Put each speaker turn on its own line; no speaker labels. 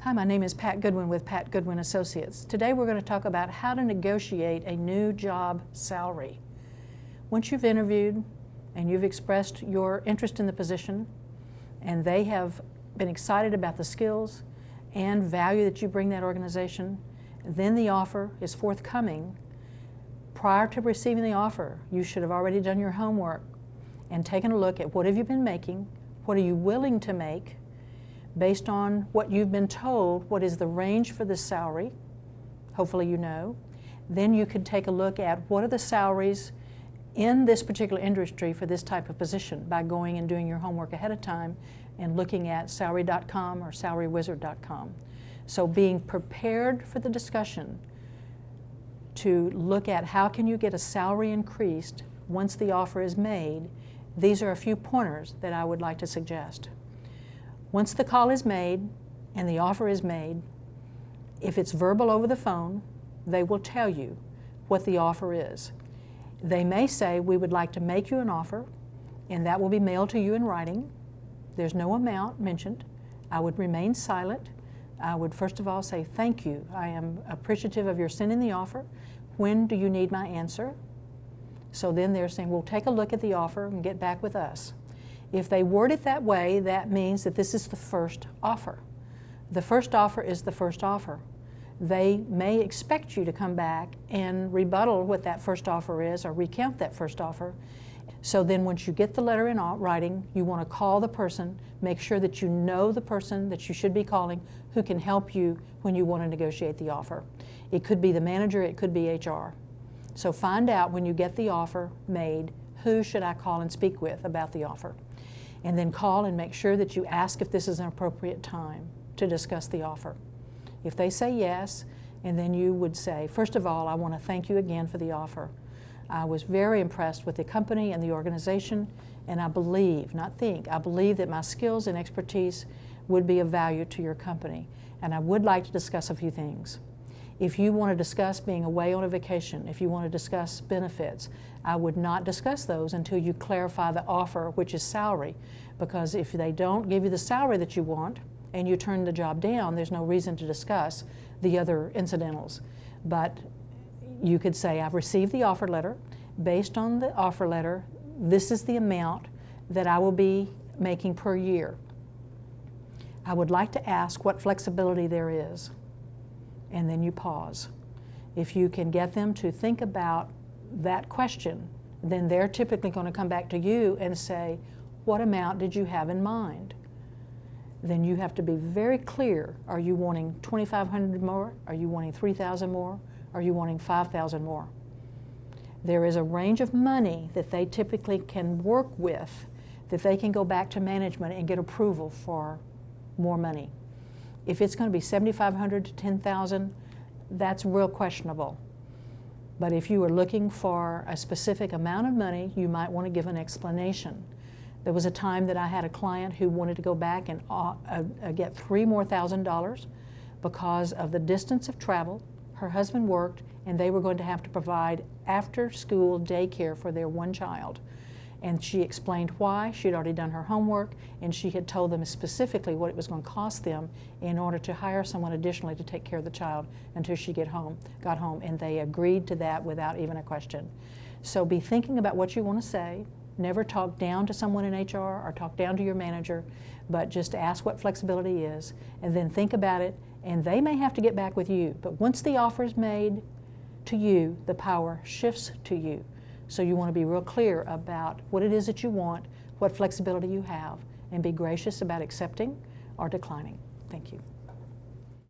Hi, my name is Pat Goodwin with Pat Goodwin Associates. Today we're going to talk about how to negotiate a new job salary. Once you've interviewed and you've expressed your interest in the position and they have been excited about the skills and value that you bring that organization, then the offer is forthcoming. Prior to receiving the offer, you should have already done your homework and taken a look at what have you been making, what are you willing to make, based on what you've been told, what is the range for this salary, hopefully you know. Then you could take a look at what are the salaries in this particular industry for this type of position by going and doing your homework ahead of time and looking at salary.com or salarywizard.com. So being prepared for the discussion to look at how can you get a salary increased once the offer is made, these are a few pointers that I would like to suggest. Once the call is made and the offer is made, if it's verbal over the phone, they will tell you what the offer is. They may say, we would like to make you an offer, and that will be mailed to you in writing. There's no amount mentioned. I would remain silent. I would first of all say, thank you. I am appreciative of your sending the offer. When do you need my answer? So then they're saying, we'll take a look at the offer and get back with us. If they word it that way, that means that this is the first offer. The first offer is the first offer. They may expect you to come back and rebuttal what that first offer is or recount that first offer. So then once you get the letter in writing, you want to call the person, make sure that you know the person that you should be calling who can help you when you want to negotiate the offer. It could be the manager, it could be HR. So find out when you get the offer made, who should I call and speak with about the offer? And then call and make sure that you ask if this is an appropriate time to discuss the offer. If they say yes, and then you would say, first of all, I want to thank you again for the offer. I was very impressed with the company and the organization, and I believe, not think, I believe that my skills and expertise would be of value to your company. And I would like to discuss a few things. If you want to discuss being away on a vacation, if you want to discuss benefits, I would not discuss those until you clarify the offer, which is salary. Because if they don't give you the salary that you want and you turn the job down, there's no reason to discuss the other incidentals. But you could say, I've received the offer letter. Based on the offer letter, this is the amount that I will be making per year. I would like to ask what flexibility there is. And then you pause. If you can get them to think about that question, then they're typically going to come back to you and say, what amount did you have in mind? Then you have to be very clear. Are you wanting $2,500 more? Are you wanting $3,000 more? Are you wanting $5,000 more? There is a range of money that they typically can work with, that they can go back to management and get approval for more money. If it's going to be $7,500 to $10,000, that's real questionable. But if you are looking for a specific amount of money, you might want to give an explanation. There was a time that I had a client who wanted to go back and get $3,000 more because of the distance of travel. Her husband worked, and they were going to have to provide after-school daycare for their one child. And she explained why. She had already done her homework, and she had told them specifically what it was going to cost them in order to hire someone additionally to take care of the child until she got home, and they agreed to that without even a question. So be thinking about what you want to say. Never talk down to someone in HR or talk down to your manager, but just ask what flexibility is, and then think about it, and they may have to get back with you. But once the offer is made to you, the power shifts to you. So you want to be real clear about what it is that you want, what flexibility you have, and be gracious about accepting or declining. Thank you.